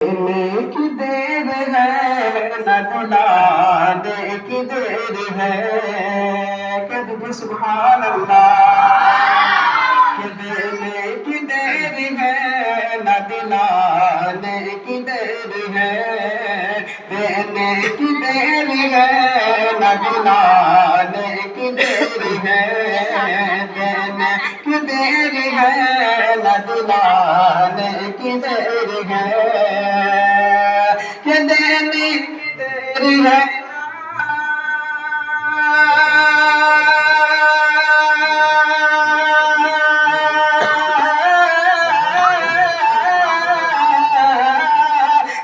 دینے کی دیر ہے نہ دلانے کی دیر ہے کہ دیکھیں سبحان اللہ کہ دینے کی دیر ہے نہ دلانے کی دیر ہے دینے کی دیر ہے نہ دلانے کی دیر ہے دینے کی دیر ہے نہ دلانے کی دیر ہے کہ دینے کی دیر ہے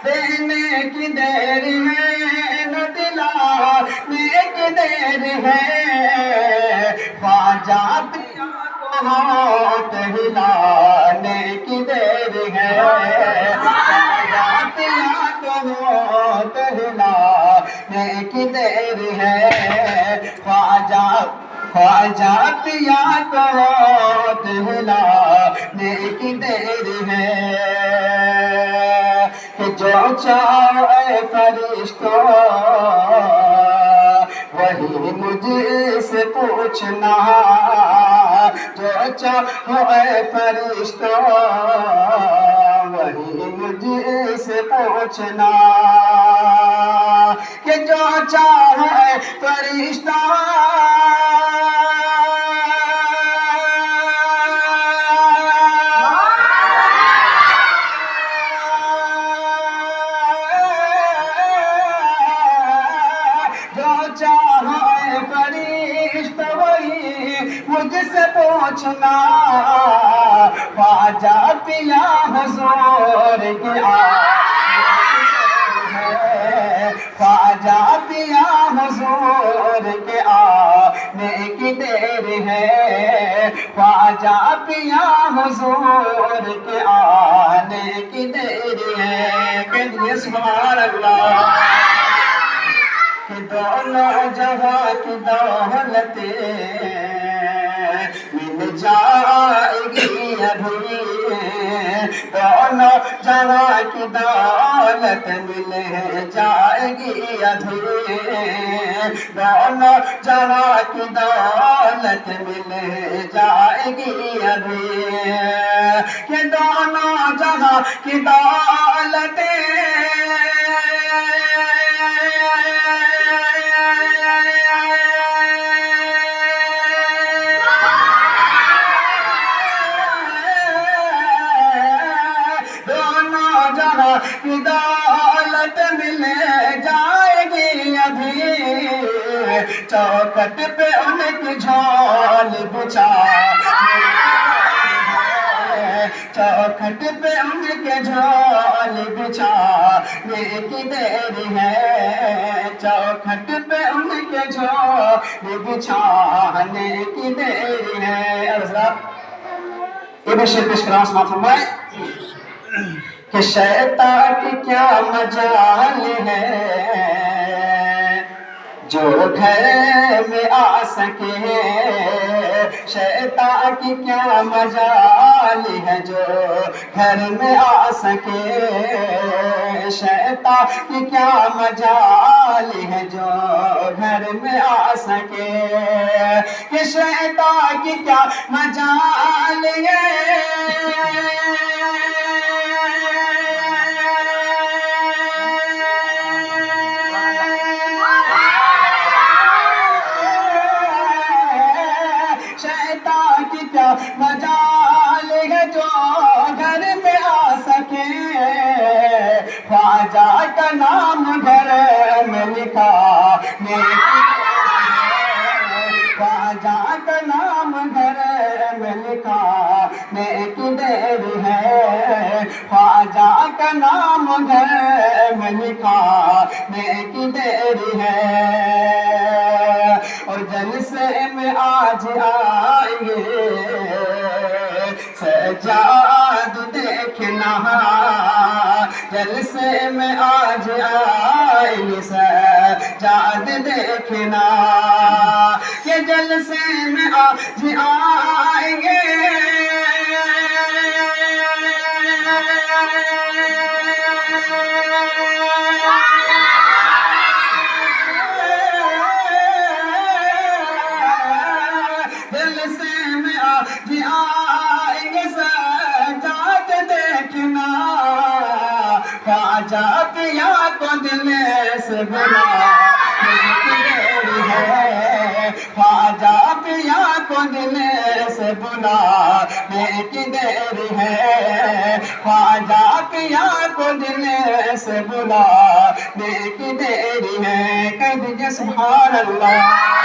دینے کی دیر ہے نہ دلانے کی دیر ہے خواجہ پیا کو ہاتھ ہلانے کی دیر ہے خواجہ پیا کو ہاتھ ہلانے کی دیر ہے خواجہ پیا کو ہاتھ ہلانے کی دیر ہے کہ جو چاہو اے فرشتوں وہی مجھ سے پوچھنا جو چاہو اے فرشتوں وہی مجھ سے پوچھنا کہ جو چاہو اے فرشتوں چاہو اے فرشتہ وہی مجھ سے پوچھنا خواجہ پیا حضور کے خواجہ پیا حضور کے آنے کی دیر ہے خواجہ پیا حضور کے آنے کی دیر ہے کہ سبحان اللہ کہ دونوں جہاں کی دولتیں مل جائے گی ابھی دونوں جہاں کی دولت مل جائے گی ابھی دونوں جہاں کی دولت مل جائے گی ابھی کہ دونوں جہاں کی دولتیں کی دولت مل جائے گی ابھی چوکٹ پہ ان کی جھول بچھا چوکھٹ پہ ان کے جھول بچھانے کی دیر ہے چوکھٹ پہ ان کے جھول بچھانے کی دیر ہے حضرات یہ بھی شیر پیش کراؤں سماعت فرمائے کہ شیطان کی کیا مجال ہے جو گھر میں آ سکے شیطان کی کیا مجال ہے جو گھر میں آ سکے شیطان کی کیا مجال ہے جو گھر میں آ سکے کہ شیطان کی کیا مجال ہے شیطان کی کیا مجال ہے جو گھر میں آ سکے خواجہ کا نام گھر میں لکھا خواجہ کا نام گھر میں لکھانے کی دیر ہے خواجہ کا نام گھر میں لکھانے کی دیر ہے اور جلسے میں آج آئیے سجاد دیکھنا جلسے میں آج آئیے سجاد دیکھنا یہ جلسے میں آج آئیں گے دل سے میں آج آئیں گے سجاد دیکھنا خواجہ پیا کو دل سے بلا ہے خواجہ پیا کو دل سے بلا کی دیر ہے خواجہ پیا کو دل سے بلا کی دیر ہے کہہ دیجئے سبحان اللہ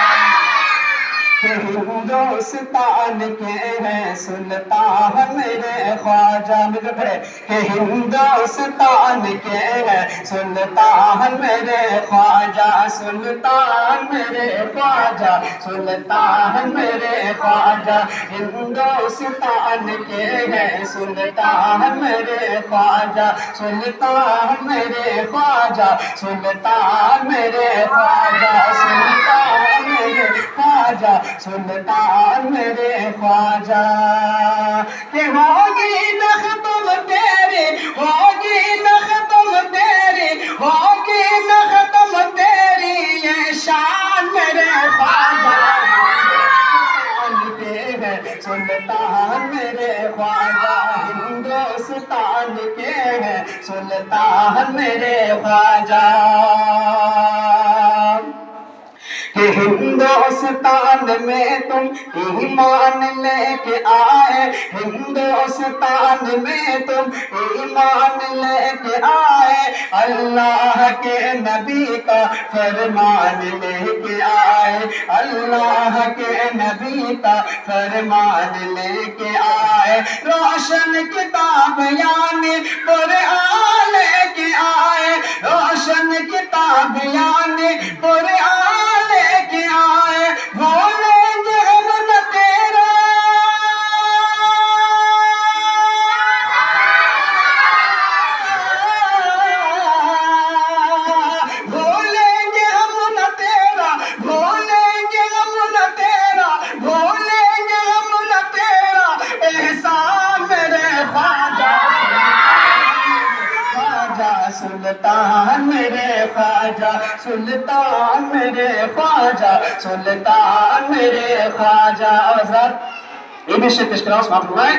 کہ ہندوستان کے ہیں سلطان میرے خواجہ میرے بڑے کہ ہندوستان کے ہیں سلطان میرے خواجہ سلطان میرے خواجہ سلطان میرے خواجہ ہندوستان کے ہیں سلطان میرے خواجہ سلطان میرے خواجہ سلطان میرے خواجہ سلطان میرے خواجہ سلطان میرے خواجہ کہ ہوگی نہ ختم تیری ہوگی نہ ختم تیری ہوگی نہ ختم تیری یہ شان میرے خواجہ سلطان میرے خواجہ ہندوستان کے ہیں سلطان میرے خواجہ کہ ہندوستان میں تم ایمان لے کے آئے ہندوستان میں تم ایمان لے کے آئے اللہ کے نبی کا فرمان لے کے آئے اللہ کے نبی کا فرمان لے کے آئے روشن کتاب یعنی قرآن لے کے آئے روشن کتاب یعنی قرآن لے کے آئے بولیں گے ہم نہ تیرا بولیں گے ہم نہ تیرا بولیں گے ہم نہ تیرا بولیں گے ہم نہ تیرا احسان میرے خواجہ سلطان میرے خواجہ سلطان میرے خواجہ سلطان میرے خواجہ آزاد یہ بھی شیخ تشکرہ سماعت فرمائیں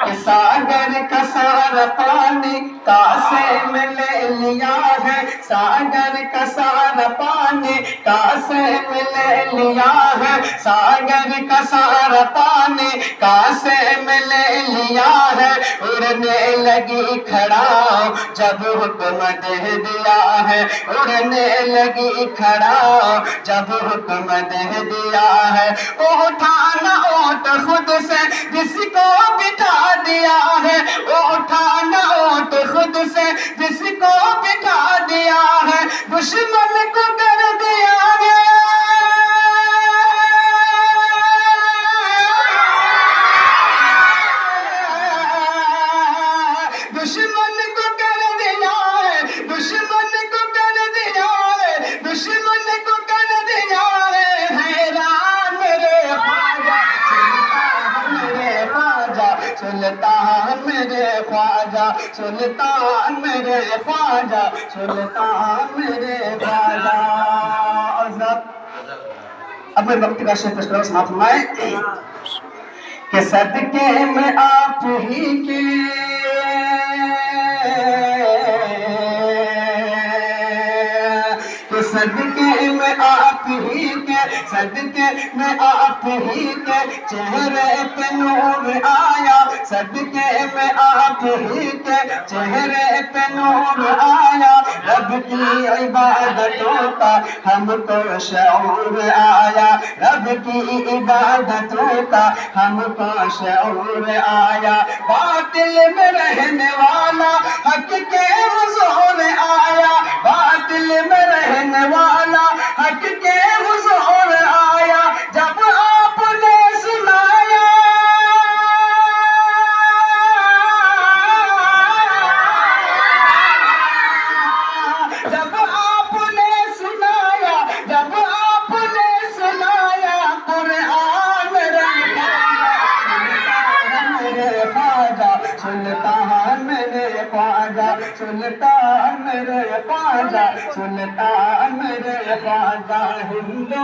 کہ ساگر کا سارا پانی کاسے میں لے لیا ہے ساگر کا سارا پانی کاسے میں لے لیا ہے ساگر کا سارا پانی کاسے میں لے لیا ہے اڑنے لگی کھڑا جب حکم دے دیا ہے اڑنے لگی کھڑا جب حکم دے دیا ہے اٹھانا اونٹ خود سے جس کو بٹھا دیا ہے اٹھانا اونٹ خود سے جس کو بٹھا دیا ہے دشمن کو کر دیا ہے دشمن کو کر دیا ہے دشمن کو کر دیا ہے دشمن کو کر دیا ہے حیران میرے خواجہ سلطان میرے خواجہ سلطان میرے خواجہ سلطان میرے خواجہ اب میں وقت کا شیخ تشکرہ سماعت فرمائیں کہ صدقے میں آپ ہی کے صدقے میں آپ ہی کے صدقے میں آپ ہی کے چہرے پہ نور آیا صدقے میں آپ ہی کے چہرے پہ نور آیا رب کی عبادتوں کا ہم کو شعور آیا رب کی عبادتوں کا ہم کو شعور آیا باطل میں رہنے والا حق کے حضور آیا باطل میں رہنے والا حق کے حضور آیا جب آپ نے سنایا جب آپ نے سنایا جب آپ نے سنایا قرآن میرے خواجہ سلطان میرے خواجہ سلطان میرے خواجہ سلطان میرے خواجہ ہندو